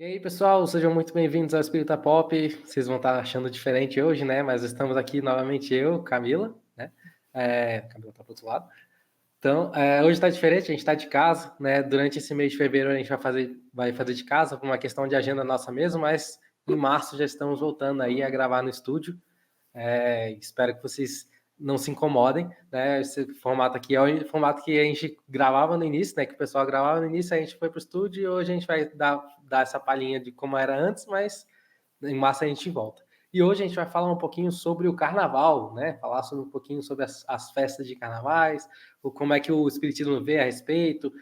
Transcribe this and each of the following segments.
E aí, pessoal, sejam muito bem-vindos ao Espírita Pop. Vocês vão estar achando diferente hoje, né? Mas estamos aqui novamente eu, Camila, né? Camila tá pro outro lado. Então, hoje está diferente, a gente está de casa, né? Durante esse mês de fevereiro a gente vai fazer de casa por uma questão de agenda nossa mesmo, mas em março já estamos voltando aí a gravar no estúdio. Espero que vocês não se incomodem, né? Esse formato aqui é o formato que a gente gravava no início, né? Que o pessoal gravava no início, a gente foi para o estúdio e hoje a gente vai dar essa palhinha de como era antes, mas em massa a gente volta. E hoje a gente vai falar um pouquinho sobre o carnaval, né? Falar sobre um pouquinho sobre as festas de carnavais, como é que o espiritismo vê a respeito,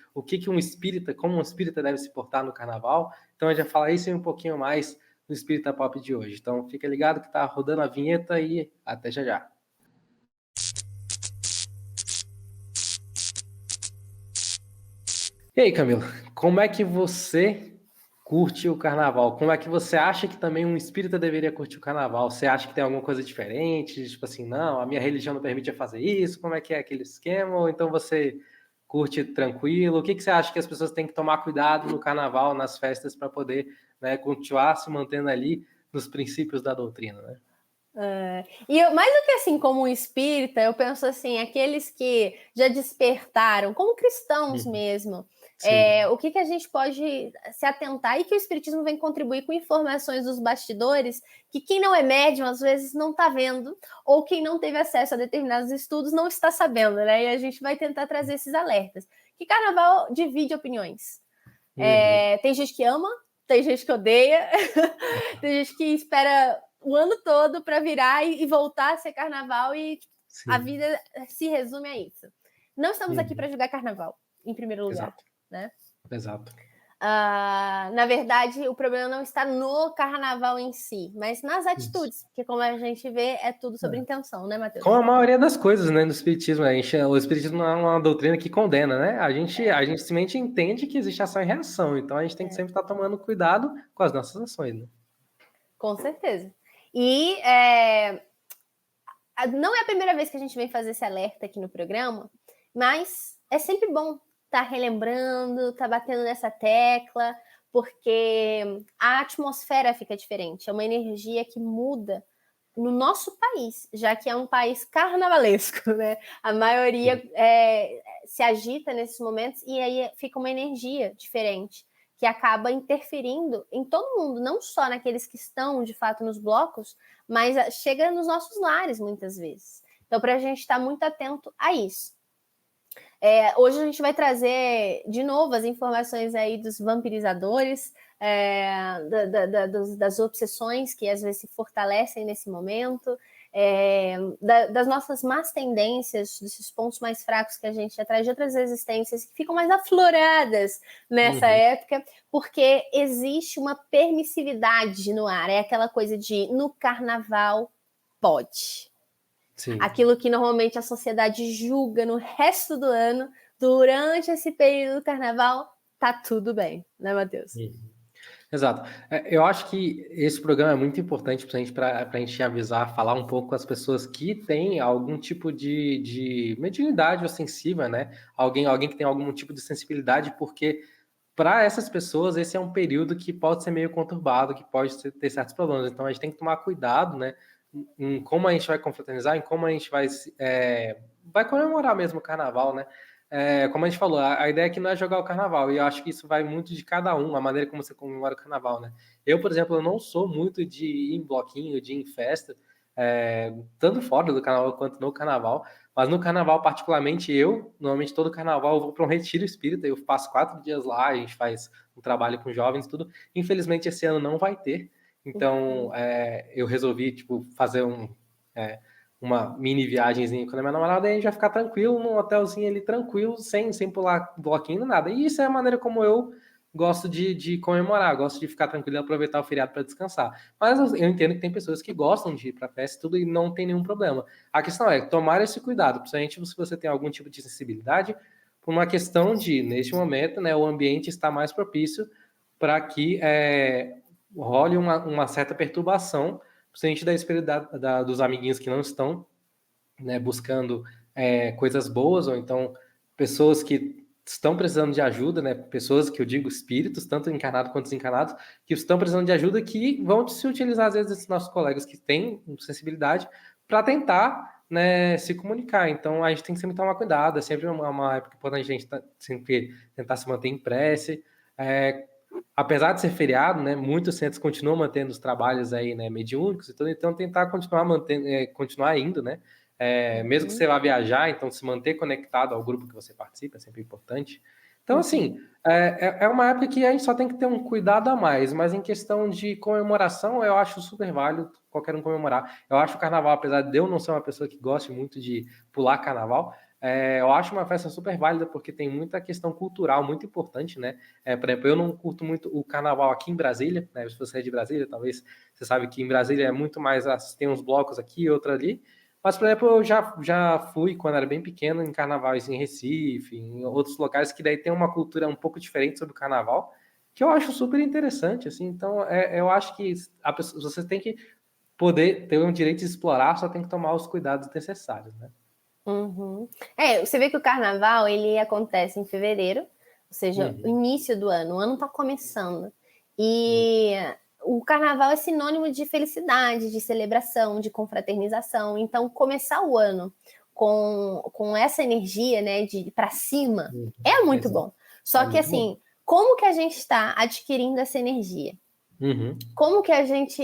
como um espírita deve se portar no carnaval. Então a gente vai falar isso e um pouquinho mais no Espírita Pop de hoje. Então fica ligado que tá rodando a vinheta e até já já. E aí, Camila, como é que você curte o carnaval? Como é que você acha que também um espírita deveria curtir o carnaval? Você acha que tem alguma coisa diferente? Tipo assim, não, a minha religião não permite eu fazer isso? Como é aquele esquema? Ou então você curte tranquilo? O que você acha que as pessoas têm que tomar cuidado no carnaval, nas festas, para poder, né, continuar se mantendo ali nos princípios da doutrina, né? Mais do que assim, como um espírita, eu penso assim, aqueles que já despertaram, como cristãos mesmo, Sim. o que a gente pode se atentar e que o espiritismo vem contribuir com informações dos bastidores que quem não é médium às vezes não está vendo, ou quem não teve acesso a determinados estudos não está sabendo, né? E a gente vai tentar trazer esses alertas. Que carnaval divide opiniões. Tem gente que ama, tem gente que odeia, tem gente que espera o ano todo para virar e voltar a ser carnaval e a Sim. vida se resume a isso. Não estamos aqui para julgar carnaval, em primeiro lugar, Exato. né? Exato. Na verdade, o problema não está no carnaval em si, mas nas Isso. atitudes, porque como a gente vê, é tudo sobre intenção, né, Matheus? Como a maioria das coisas, né, no espiritismo, o espiritismo não é uma doutrina que condena, né? A gente simplesmente entende que existe ação e reação, então a gente tem que sempre estar tomando cuidado com as nossas ações, né? Com certeza. E não é a primeira vez que a gente vem fazer esse alerta aqui no programa, mas é sempre bom estar relembrando, estar batendo nessa tecla, porque a atmosfera fica diferente, é uma energia que muda no nosso país, já que é um país carnavalesco, né? A maioria se agita nesses momentos e aí fica uma energia diferente que acaba interferindo em todo mundo, não só naqueles que estão de fato nos blocos, mas chega nos nossos lares muitas vezes. Então, para a gente estar muito atento a isso. Hoje a gente vai trazer de novo as informações aí dos vampirizadores, das obsessões que às vezes se fortalecem nesse momento, das nossas más tendências, desses pontos mais fracos que a gente já traz de outras existências que ficam mais afloradas nessa época, porque existe uma permissividade no ar, é aquela coisa de no carnaval pode. Sim. Aquilo que normalmente a sociedade julga no resto do ano, durante esse período do carnaval, tá tudo bem, né, Matheus? Exato. Eu acho que esse programa é muito importante para a gente avisar, falar um pouco com as pessoas que têm algum tipo de mediunidade ostensiva, né? Alguém que tem algum tipo de sensibilidade, porque para essas pessoas esse é um período que pode ser meio conturbado, que pode ter certos problemas. Então a gente tem que tomar cuidado, né? Em como a gente vai confraternizar, em como a gente vai comemorar mesmo o carnaval, né? Como a gente falou, a ideia aqui não é jogar o carnaval, e eu acho que isso vai muito de cada um, a maneira como você comemora o carnaval, né? Eu, por exemplo, eu não sou muito de ir em bloquinho, de ir em festa, tanto fora do carnaval quanto no carnaval, mas no carnaval, particularmente, normalmente todo carnaval, eu vou para um retiro espírita, eu passo 4 dias lá, a gente faz um trabalho com jovens e tudo. Infelizmente, esse ano não vai ter, então eu resolvi, tipo, fazer uma mini viagemzinha com a minha namorada, e a gente vai ficar tranquilo, num hotelzinho ali, tranquilo, sem pular bloquinho, nada. E isso é a maneira como eu gosto de comemorar, gosto de ficar tranquilo e aproveitar o feriado para descansar. Mas eu entendo que tem pessoas que gostam de ir para festa e tudo e não tem nenhum problema. A questão é tomar esse cuidado, principalmente se você tem algum tipo de sensibilidade, por uma questão de, neste momento, né, o ambiente está mais propício para que role uma certa perturbação, principalmente da espiritualidade dos amiguinhos que não estão, né, buscando coisas boas, ou então pessoas que estão precisando de ajuda, né? Pessoas que eu digo espíritos, tanto encarnados quanto desencarnados, que estão precisando de ajuda, que vão se utilizar, às vezes, desses nossos colegas que têm sensibilidade para tentar, né, se comunicar. Então, a gente tem que sempre tomar cuidado, é sempre uma época importante a gente sempre tentar se manter em prece. Apesar de ser feriado, né, muitos centros continuam mantendo os trabalhos aí, né, mediúnicos e tudo, então tentar continuar mantendo, continuar indo, né, mesmo que você vá viajar, então se manter conectado ao grupo que você participa é sempre importante. Então, assim, é uma época que a gente só tem que ter um cuidado a mais, mas em questão de comemoração, eu acho super válido qualquer um comemorar. Eu acho o carnaval, apesar de eu não ser uma pessoa que goste muito de pular carnaval, eu acho uma festa super válida porque tem muita questão cultural muito importante, né? Por exemplo, eu não curto muito o carnaval aqui em Brasília, né? Se você é de Brasília, talvez você sabe que em Brasília é muito mais, tem uns blocos aqui, outro ali. Mas, por exemplo, eu já fui, quando era bem pequeno, em carnavais em Recife, em outros locais que daí tem uma cultura um pouco diferente sobre o carnaval, que eu acho super interessante, assim. Então, eu acho que você tem que poder ter um direito de explorar, só tem que tomar os cuidados necessários, né? Uhum. Você vê que o carnaval ele acontece em fevereiro, ou seja, o início do ano. O ano está começando. E o carnaval é sinônimo de felicidade, de celebração, de confraternização. Então, começar o ano com essa energia, né, de para cima, é muito Exato. bom. Só que, assim, como que a gente está adquirindo essa energia? Como que a gente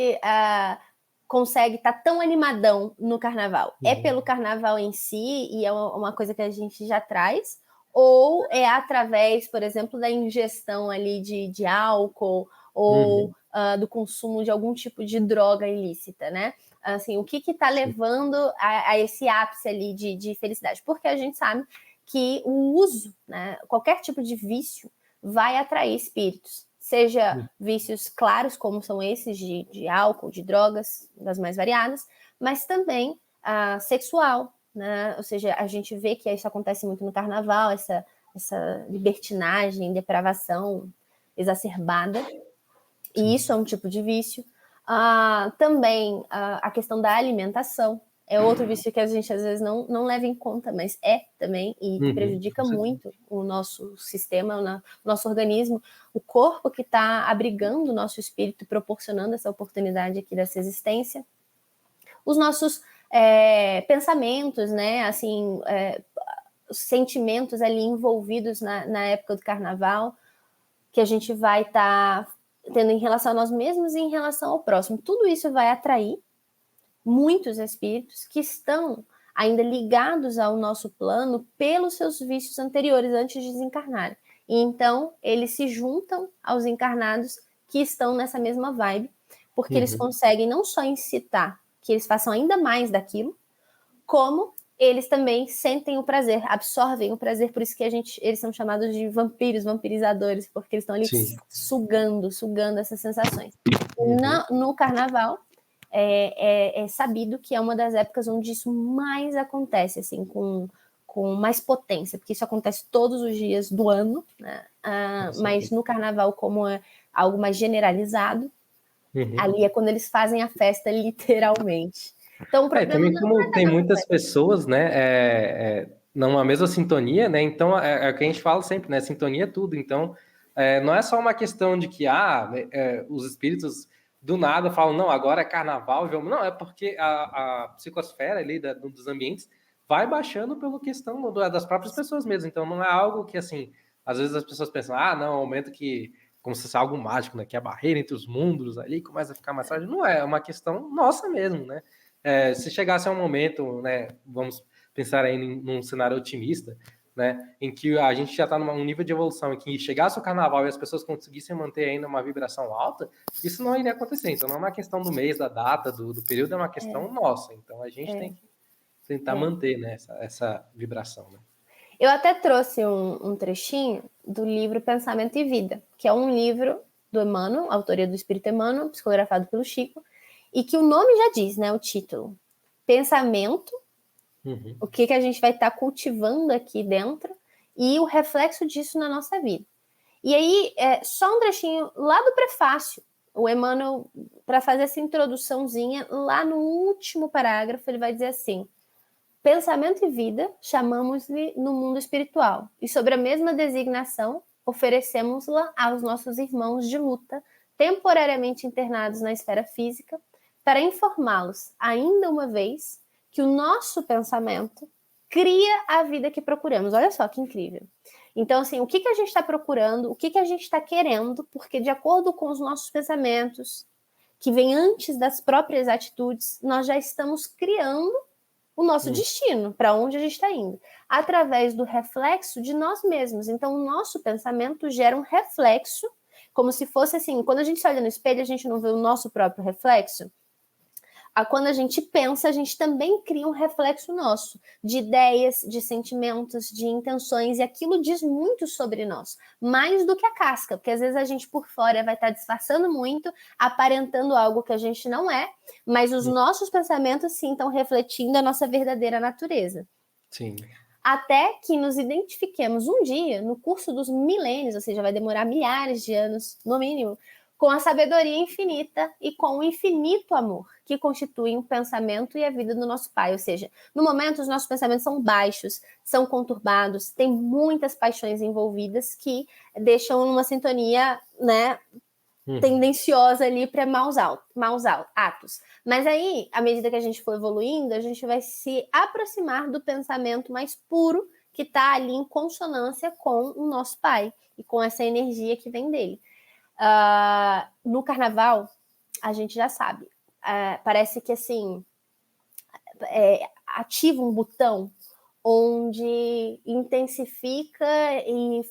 consegue estar tão animadão no carnaval? É pelo carnaval em si e é uma coisa que a gente já traz? Ou é através, por exemplo, da ingestão ali de álcool ou do consumo de algum tipo de droga ilícita, né? Assim, o que está levando a esse ápice ali de felicidade? Porque a gente sabe que o uso, né, qualquer tipo de vício, vai atrair espíritos. Seja vícios claros, como são esses de álcool, de drogas, das mais variadas, mas também sexual, né? Ou seja, a gente vê que isso acontece muito no carnaval, essa libertinagem, depravação exacerbada, e isso é um tipo de vício. Também a questão da alimentação é outro vício que a gente às vezes não leva em conta, mas também, e prejudica muito o nosso sistema, o nosso organismo, o corpo que está abrigando o nosso espírito, proporcionando essa oportunidade aqui dessa existência. Os nossos pensamentos, né, assim, os sentimentos ali envolvidos na época do carnaval, que a gente vai estar tendo em relação a nós mesmos e em relação ao próximo. Tudo isso vai atrair muitos espíritos que estão ainda ligados ao nosso plano pelos seus vícios anteriores, antes de desencarnar. E então, eles se juntam aos encarnados que estão nessa mesma vibe, porque eles conseguem não só incitar que eles façam ainda mais daquilo, como eles também sentem o prazer, absorvem o prazer, por isso que eles são chamados de vampiros, vampirizadores, porque eles estão ali sugando essas sensações. No carnaval, é sabido que é uma das épocas onde isso mais acontece, assim, com mais potência, porque isso acontece todos os dias do ano, né? Mas no carnaval, como é algo mais generalizado, ali é quando eles fazem a festa literalmente. Então, o problema também não como tem muitas pessoas, né, numa mesma sintonia, né, então é o que a gente fala sempre, né, sintonia é tudo, então não é só uma questão de que, os espíritos do nada falam, não, agora é carnaval, vamos, não, é porque a psicosfera ali dos ambientes vai baixando pela questão das próprias pessoas mesmo, então não é algo que, assim, às vezes as pessoas pensam, não, é um momento que, como se fosse algo mágico, né, que é a barreira entre os mundos ali começa a ficar mais fácil, não é uma questão nossa mesmo, né, se chegasse a um momento, né, vamos pensar aí num cenário otimista, né, em que a gente já está num nível de evolução, em que chegasse o carnaval e as pessoas conseguissem manter ainda uma vibração alta, isso não iria acontecer. Então não é uma questão do mês, da data, do período, é uma questão nossa. Então a gente tem que tentar manter, né, essa vibração. Né? Eu até trouxe um trechinho do livro Pensamento e Vida, que é um livro do Emmanuel, autoria do Espírito Emmanuel, psicografado pelo Chico, e que o nome já diz, né, o título. Pensamento, o que a gente vai estar cultivando aqui dentro, e o reflexo disso na nossa vida. E aí, só um trechinho lá do prefácio, o Emmanuel, para fazer essa introduçãozinha, lá no último parágrafo, ele vai dizer assim: pensamento e vida chamamos-lhe no mundo espiritual, e sobre a mesma designação oferecemos-la aos nossos irmãos de luta, temporariamente internados na esfera física, para informá-los, ainda uma vez, que o nosso pensamento cria a vida que procuramos. Olha só que incrível. Então, assim, o que a gente está procurando, o que a gente está querendo, porque de acordo com os nossos pensamentos, que vem antes das próprias atitudes, nós já estamos criando o nosso destino, para onde a gente está indo, através do reflexo de nós mesmos. Então, o nosso pensamento gera um reflexo, como se fosse assim, quando a gente se olha no espelho, a gente não vê o nosso próprio reflexo. Quando a gente pensa, a gente também cria um reflexo nosso, de ideias, de sentimentos, de intenções, e aquilo diz muito sobre nós, mais do que a casca, porque às vezes a gente por fora vai estar disfarçando muito, aparentando algo que a gente não é, mas os nossos pensamentos sim estão refletindo a nossa verdadeira natureza. Sim. Até que nos identifiquemos um dia, no curso dos milênios, ou seja, vai demorar milhares de anos, no mínimo, com a sabedoria infinita e com o infinito amor, que constituem o pensamento e a vida do nosso Pai. Ou seja, no momento, os nossos pensamentos são baixos, são conturbados, tem muitas paixões envolvidas que deixam uma sintonia, né, tendenciosa ali para maus atos. Mas aí, à medida que a gente for evoluindo, a gente vai se aproximar do pensamento mais puro, que está ali em consonância com o nosso Pai e com essa energia que vem dele. No carnaval, a gente já sabe, parece que assim, ativa um botão onde intensifica e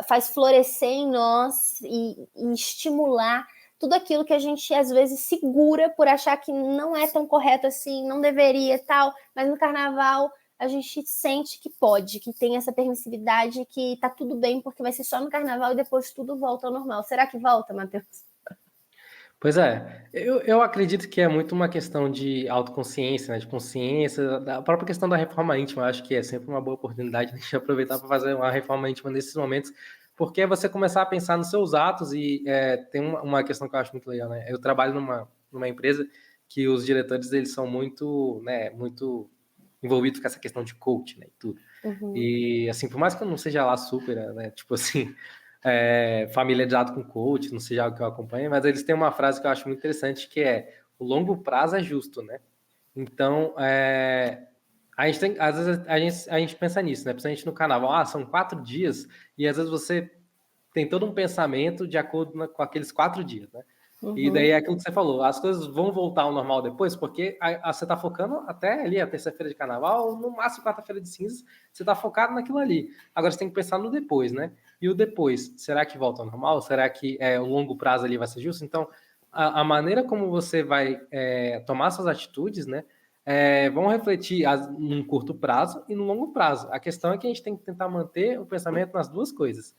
faz florescer em nós e estimular tudo aquilo que a gente às vezes segura por achar que não é tão correto assim, não deveria tal, mas no carnaval a gente sente que pode, que tem essa permissividade, que tá tudo bem, porque vai ser só no carnaval e depois tudo volta ao normal. Será que volta, Matheus? Pois é, eu acredito que é muito uma questão de autoconsciência, né, de consciência, da própria questão da reforma íntima. Eu acho que é sempre uma boa oportunidade de aproveitar para fazer uma reforma íntima nesses momentos, porque é você começar a pensar nos seus atos e tem uma questão que eu acho muito legal, né? Eu trabalho numa empresa que os diretores, eles são muito, né, muito envolvidos com essa questão de coach, né, e tudo. E, assim, por mais que eu não seja lá super, né, tipo assim, familiarizado com coach, não seja algo que eu acompanhe, mas eles têm uma frase que eu acho muito interessante, que é: o longo prazo é justo, né? Então, a gente tem, às vezes a gente pensa nisso, né? Principalmente no carnaval, são 4 dias, e às vezes você tem todo um pensamento de acordo com aqueles 4 dias, né? E daí é aquilo que você falou, as coisas vão voltar ao normal depois, porque você tá focando até ali a terça-feira de carnaval, no máximo quarta-feira de cinzas, você tá focado naquilo ali. Agora você tem que pensar no depois, né? E o depois, será que volta ao normal? Será que o longo prazo ali vai ser justo? Então, a maneira como você vai tomar suas atitudes, né, vão refletir num curto prazo e no longo prazo. A questão é que a gente tem que tentar manter o pensamento nas duas coisas.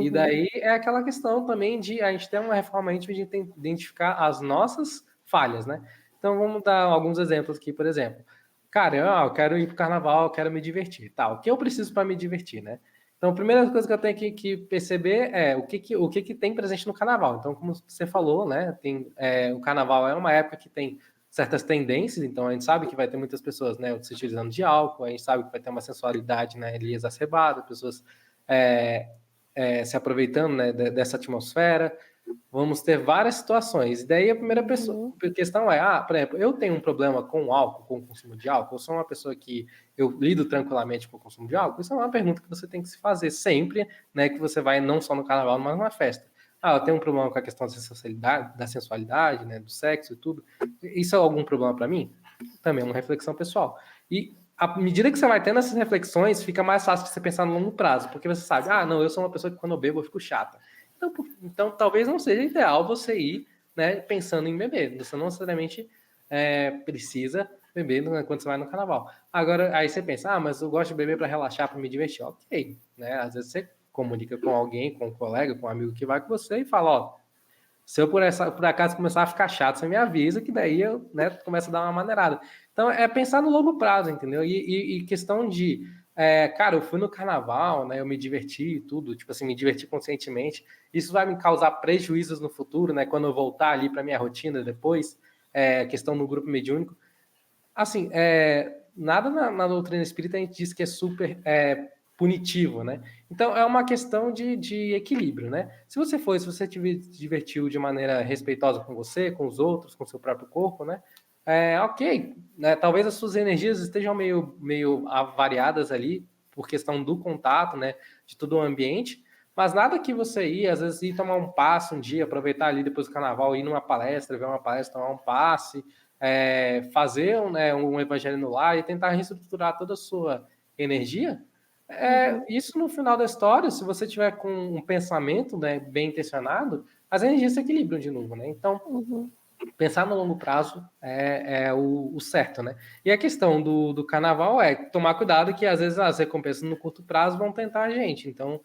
E daí é aquela questão também de a gente ter uma reforma íntima de identificar as nossas falhas, né? Então vamos dar alguns exemplos aqui, por exemplo. Cara, eu quero ir pro carnaval, eu quero me divertir, tá? O que eu preciso para me divertir, né? Então, a primeira coisa que eu tenho que perceber é o que tem presente no carnaval. Então, como você falou, né? O carnaval é uma época que tem certas tendências, então a gente sabe que vai ter muitas pessoas, né, se utilizando de álcool, a gente sabe que vai ter uma sensualidade, né, ali exacerbada, pessoas se aproveitando, né, dessa atmosfera. Vamos ter várias situações. E daí a primeira questão é, por exemplo, eu tenho um problema com álcool, com o consumo de álcool, eu sou uma pessoa que eu lido tranquilamente com o consumo de álcool? Isso é uma pergunta que você tem que se fazer sempre, né, que você vai não só no carnaval, mas numa festa. Eu tenho um problema com a questão da sensualidade, né, do sexo e tudo. Isso é algum problema para mim? Também é uma reflexão pessoal. E à medida que você vai tendo essas reflexões, fica mais fácil de você pensar no longo prazo, porque você sabe, não, eu sou uma pessoa que quando eu bebo eu fico chata. Então talvez não seja ideal você ir, né, pensando em beber. Você não necessariamente precisa beber quando você vai no carnaval. Agora, aí você pensa, mas eu gosto de beber para relaxar, para me divertir. Ok, né? Às vezes você comunica com alguém, com um colega, com um amigo que vai com você e fala, se eu por acaso começar a ficar chato, você me avisa, que daí eu, né, começo a dar uma maneirada. Então, é pensar no longo prazo, entendeu? E questão de, cara, eu fui no carnaval, né, eu me diverti e tudo, tipo assim, me diverti conscientemente. Isso vai me causar prejuízos no futuro, né, quando eu voltar ali para minha rotina depois, questão do grupo mediúnico. Assim, nada na doutrina espírita a gente diz que é super punitivo, né? Então, é uma questão de equilíbrio, né? Se você te divertiu de maneira respeitosa com você, com os outros, com o seu próprio corpo, né? Ok, né? Talvez as suas energias estejam meio avariadas ali por questão do contato, né? De todo o ambiente, mas nada que você ir, às vezes, ir tomar um passe um dia, aproveitar ali depois do carnaval, ir numa palestra, ver uma palestra, tomar um passe, fazer um evangelho no lar e tentar reestruturar toda a sua energia. Isso no final da história, se você tiver com um pensamento, né, bem intencionado, as energias se equilibram de novo, né? Então, pensar no longo prazo é o certo, né? E a questão do carnaval é tomar cuidado que às vezes as recompensas no curto prazo vão tentar a gente. Então,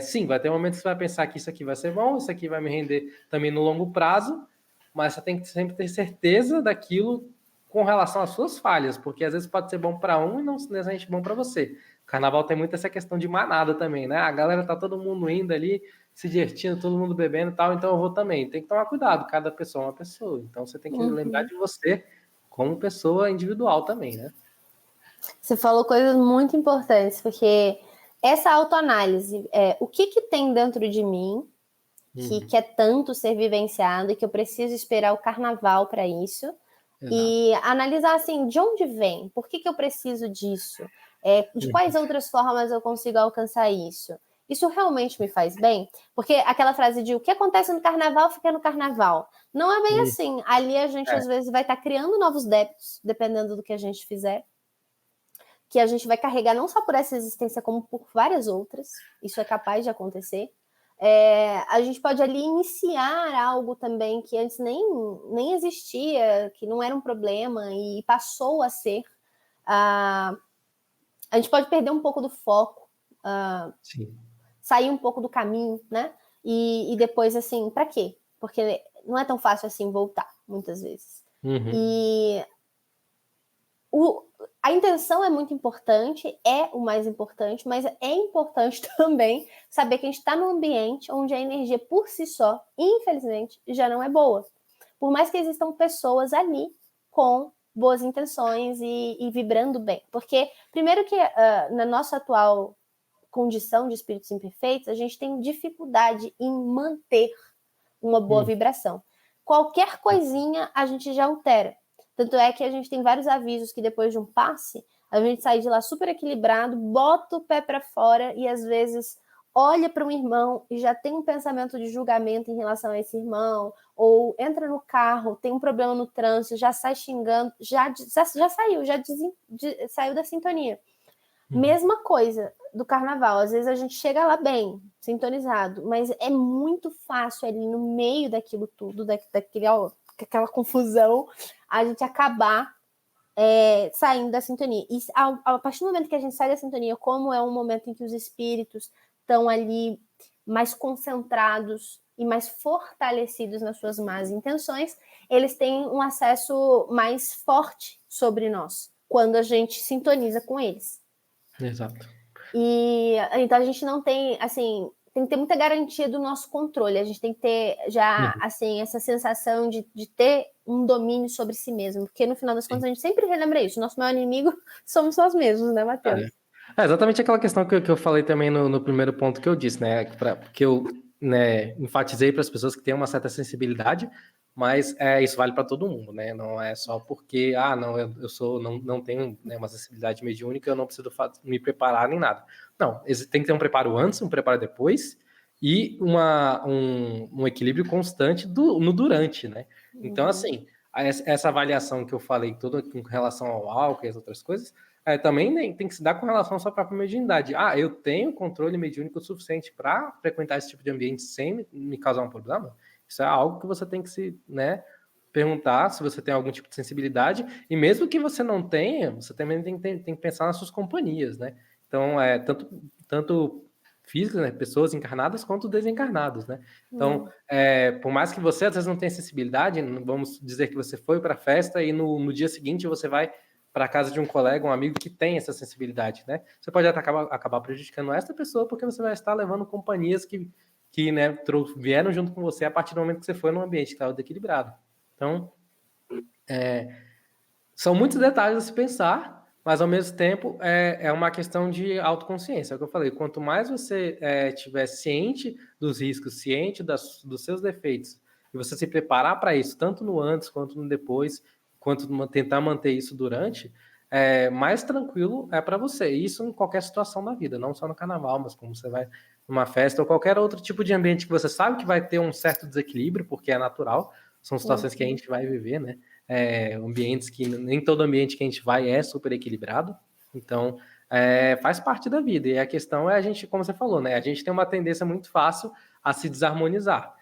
sim, vai ter momentos que você vai pensar que isso aqui vai ser bom, isso aqui vai me render também no longo prazo, mas você tem que sempre ter certeza daquilo com relação às suas falhas, porque às vezes pode ser bom para um e não necessariamente bom para você. O carnaval tem muito essa questão de manada também, né? A galera tá todo mundo indo ali, se divertindo, todo mundo bebendo e tal, então eu vou também. Tem que tomar cuidado, cada pessoa é uma pessoa. Então você tem que lembrar de você como pessoa individual também, né? Você falou coisas muito importantes, porque essa autoanálise, o que tem dentro de mim que quer tanto ser vivenciado e que eu preciso esperar o carnaval para isso. Exato. E analisar assim, de onde vem? Por que eu preciso disso? De quais outras formas eu consigo alcançar isso? Isso realmente me faz bem? Porque aquela frase de o que acontece no carnaval fica no carnaval. Não é bem assim. Ali a gente às vezes vai estar criando novos débitos, dependendo do que a gente fizer. Que a gente vai carregar não só por essa existência, como por várias outras. Isso é capaz de acontecer. A gente pode ali iniciar algo também que antes nem existia, que não era um problema e passou a ser. A gente pode perder um pouco do foco, sair um pouco do caminho, né? E depois, assim, para quê? Porque não é tão fácil assim voltar, muitas vezes. E a intenção é muito importante, é o mais importante, mas é importante também saber que a gente está num ambiente onde a energia por si só, infelizmente, já não é boa. Por mais que existam pessoas ali com boas intenções e vibrando bem. Porque, primeiro que na nossa atual condição de espíritos imperfeitos, a gente tem dificuldade em manter uma boa vibração. Qualquer coisinha a gente já altera. Tanto é que a gente tem vários avisos que depois de um passe, a gente sai de lá super equilibrado, bota o pé para fora e às vezes olha para um irmão e já tem um pensamento de julgamento em relação a esse irmão, ou entra no carro, tem um problema no trânsito, já sai xingando, já saiu, saiu da sintonia. Mesma coisa do carnaval, às vezes a gente chega lá bem, sintonizado, mas é muito fácil ali no meio daquilo tudo, daquela confusão, a gente acabar saindo da sintonia. E a partir do momento que a gente sai da sintonia, como é um momento em que os espíritos estão ali mais concentrados e mais fortalecidos nas suas más intenções, eles têm um acesso mais forte sobre nós, quando a gente sintoniza com eles. Exato. E então a gente não tem, assim, tem que ter muita garantia do nosso controle. A gente tem que ter já, assim, essa sensação de ter um domínio sobre si mesmo. Porque no final das contas a gente sempre relembra isso. Nosso maior inimigo somos nós mesmos, né, Matheus? Exatamente aquela questão que eu falei também no primeiro ponto que eu disse, né? Que eu enfatizei para as pessoas que têm uma certa sensibilidade, mas isso vale para todo mundo, né? Não é só porque, não, eu não tenho uma sensibilidade mediúnica, eu não preciso me preparar nem nada. Não, tem que ter um preparo antes, um preparo depois e um equilíbrio constante no durante, né? Então, assim, essa avaliação que eu falei toda com relação ao álcool e as outras coisas, também tem que se dar com relação à sua própria mediunidade. Eu tenho controle mediúnico suficiente para frequentar esse tipo de ambiente sem me causar um problema? Isso é algo que você tem que se perguntar se você tem algum tipo de sensibilidade, e mesmo que você não tenha, você também tem que pensar nas suas companhias, né? Então, tanto físicas, né, pessoas encarnadas, quanto desencarnados, né? Então, por mais que você às vezes não tenha sensibilidade, vamos dizer que você foi para a festa e no dia seguinte você vai para a casa de um colega, um amigo que tem essa sensibilidade, né? Você pode acabar prejudicando essa pessoa porque você vai estar levando companhias que vieram junto com você a partir do momento que você foi num ambiente que estava desequilibrado. Então, são muitos detalhes a se pensar, mas ao mesmo tempo é uma questão de autoconsciência. É o que eu falei, quanto mais você estiver ciente dos riscos, ciente dos seus defeitos, e você se preparar para isso, tanto no antes quanto no depois, quanto tentar manter isso durante, mais tranquilo é para você. Isso em qualquer situação da vida, não só no carnaval, mas como você vai numa festa ou qualquer outro tipo de ambiente que você sabe que vai ter um certo desequilíbrio, porque é natural, são situações que a gente vai viver, né? Ambientes que nem todo ambiente que a gente vai é super equilibrado, então faz parte da vida. E a questão é a gente, como você falou, né? A gente tem uma tendência muito fácil a se desarmonizar.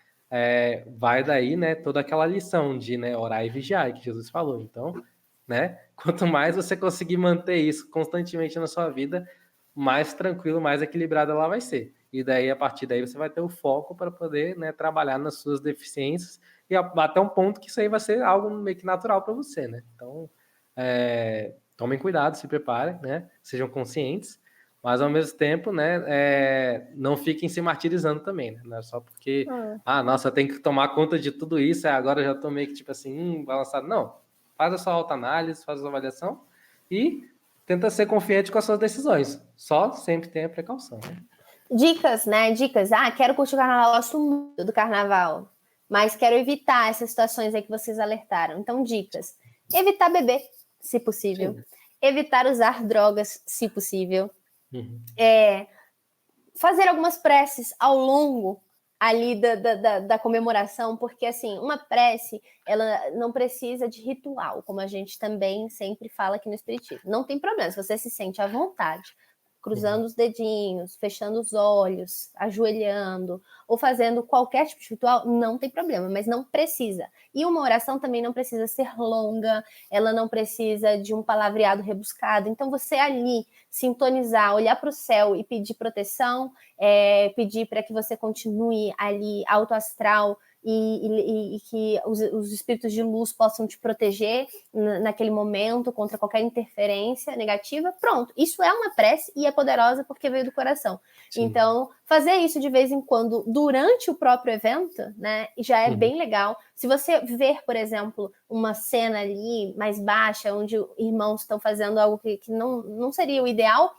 Vai daí, né, toda aquela lição de, né, orar e vigiar, que Jesus falou. Então, né, quanto mais você conseguir manter isso constantemente na sua vida, mais tranquilo, mais equilibrado ela vai ser. E daí, a partir daí, você vai ter o foco para poder, né, trabalhar nas suas deficiências e até um ponto que isso aí vai ser algo meio que natural para você, né? Então, tomem cuidado, se preparem, né? Sejam conscientes, mas ao mesmo tempo, né, não fiquem se martirizando também, né? Não é só porque, nossa, tem que tomar conta de tudo isso, agora eu já tô meio que tipo assim, balançado. Não, faz a sua autoanálise, faz a sua avaliação e tenta ser confiante com as suas decisões. Só sempre tenha precaução, né? Dicas, né? Dicas. Quero curtir o carnaval, gosto muito do carnaval, mas quero evitar essas situações aí que vocês alertaram. Então, dicas. Evitar beber, se possível. Sim. Evitar usar drogas, se possível. Uhum. Fazer algumas preces ao longo ali da comemoração, porque assim, uma prece, ela não precisa de ritual, como a gente também sempre fala aqui no Espiritismo. Não tem problema, se você se sente à vontade, cruzando os dedinhos, fechando os olhos, ajoelhando, ou fazendo qualquer tipo de ritual, não tem problema, mas não precisa. E uma oração também não precisa ser longa, ela não precisa de um palavreado rebuscado. Então, você ali sintonizar, olhar para o céu e pedir proteção, pedir para que você continue ali alto astral, e que os espíritos de luz possam te proteger naquele momento contra qualquer interferência negativa, pronto. Isso é uma prece e é poderosa porque veio do coração. Sim. Então, fazer isso de vez em quando durante o próprio evento, né, já é bem legal. Se você ver, por exemplo, uma cena ali mais baixa, onde irmãos estão fazendo algo que não seria o ideal,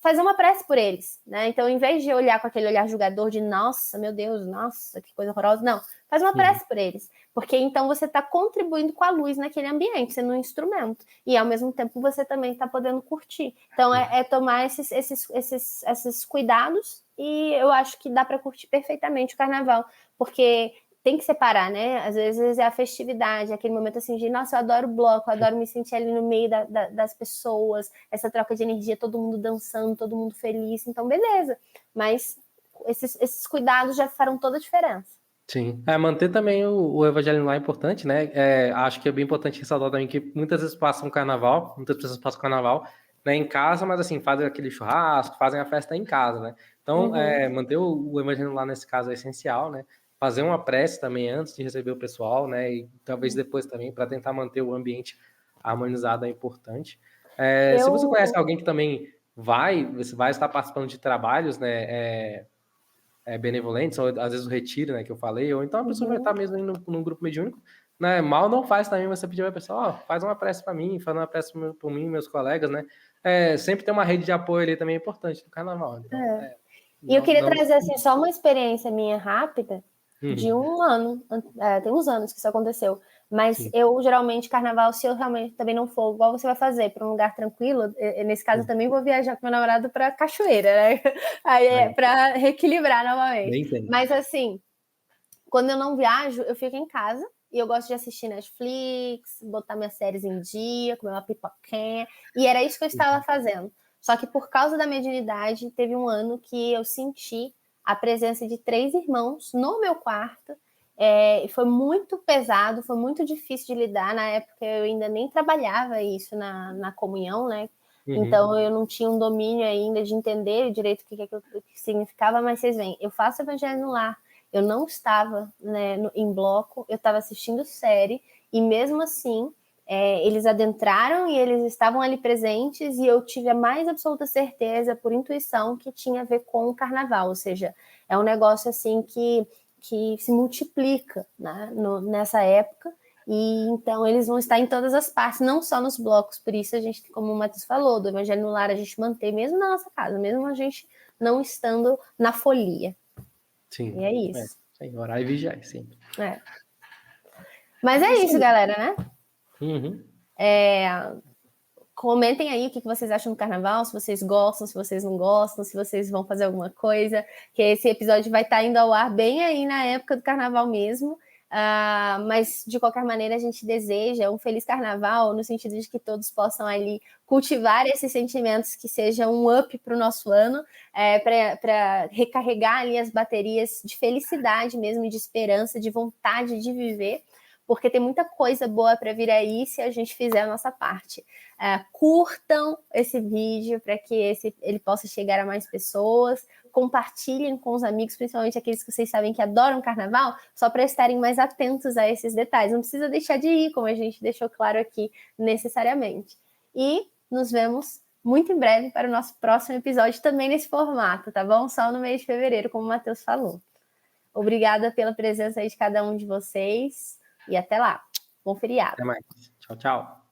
fazer uma prece por eles, né? Então, em vez de olhar com aquele olhar julgador de nossa, meu Deus, nossa, que coisa horrorosa, não, faz uma prece por eles, porque então você está contribuindo com a luz naquele ambiente, sendo um instrumento, e ao mesmo tempo você também está podendo curtir. Então, tomar esses cuidados, e eu acho que dá para curtir perfeitamente o carnaval, porque tem que separar, né? Às vezes é a festividade, aquele momento assim de, nossa, eu adoro bloco, eu adoro me sentir ali no meio das pessoas, essa troca de energia, todo mundo dançando, todo mundo feliz, então beleza. Mas esses cuidados já farão toda a diferença. Sim, manter também o evangelho lá é importante, né? Acho que é bem importante ressaltar também que muitas vezes passam carnaval, muitas pessoas passam carnaval, né, em casa, mas assim, fazem aquele churrasco, fazem a festa em casa, né? Então, manter o evangelho lá nesse caso é essencial, né? Fazer uma prece também antes de receber o pessoal, né? E talvez depois também, para tentar manter o ambiente harmonizado é importante. Se você conhece alguém que também você vai estar participando de trabalhos, né? Benevolentes, ou às vezes o retiro, né, que eu falei, ou então a pessoa vai estar mesmo num grupo mediúnico, né, mal não faz também você pedir para a pessoa, faz uma prece para mim, faz uma prece por mim, meus colegas, né, sempre ter uma rede de apoio ali também é importante no carnaval. Então, e eu queria trazer, assim, só uma experiência minha rápida, de um ano, tem uns anos que isso aconteceu, mas sim, eu geralmente, carnaval, se eu realmente também não for, igual você vai fazer, para um lugar tranquilo, nesse caso eu também vou viajar com meu namorado para cachoeira, né, aí para reequilibrar novamente, mas assim, quando eu não viajo, eu fico em casa, e eu gosto de assistir Netflix, botar minhas séries em dia, comer uma pipoquinha, e era isso que eu estava fazendo. Só que por causa da mediunidade, teve um ano que eu senti a presença de 3 irmãos no meu quarto, foi muito pesado, foi muito difícil de lidar. Na época eu ainda nem trabalhava isso na comunhão, né? Então eu não tinha um domínio ainda de entender direito o que significava, mas vocês veem, eu faço evangelho no lar, eu não estava, né, em bloco, eu estava assistindo série, e mesmo assim, eles adentraram e eles estavam ali presentes, e eu tive a mais absoluta certeza, por intuição, que tinha a ver com o carnaval, ou seja, é um negócio assim que se multiplica, né, nessa época, E então eles vão estar em todas as partes, não só nos blocos. Por isso a gente, como o Matheus falou, do Evangelho no Lar a gente mantém mesmo na nossa casa, mesmo a gente não estando na folia. Sim. E é isso. Orar e vigiar, sempre. Mas é isso, galera, né? Uhum. Comentem aí o que vocês acham do carnaval, se vocês gostam, se vocês não gostam, se vocês vão fazer alguma coisa, que esse episódio vai estar indo ao ar bem aí na época do carnaval mesmo. Mas, de qualquer maneira, a gente deseja um feliz carnaval, no sentido de que todos possam ali cultivar esses sentimentos que sejam um up para o nosso ano, para recarregar ali as baterias de felicidade mesmo, de esperança, de vontade de viver, porque tem muita coisa boa para vir aí se a gente fizer a nossa parte. Curtam esse vídeo para que ele possa chegar a mais pessoas, compartilhem com os amigos, principalmente aqueles que vocês sabem que adoram carnaval, só para estarem mais atentos a esses detalhes. Não precisa deixar de ir, como a gente deixou claro aqui, necessariamente. E nos vemos muito em breve para o nosso próximo episódio, também nesse formato, tá bom? Só no mês de fevereiro, como o Matheus falou. Obrigada pela presença aí de cada um de vocês e até lá. Bom feriado. Até mais. Tchau, tchau.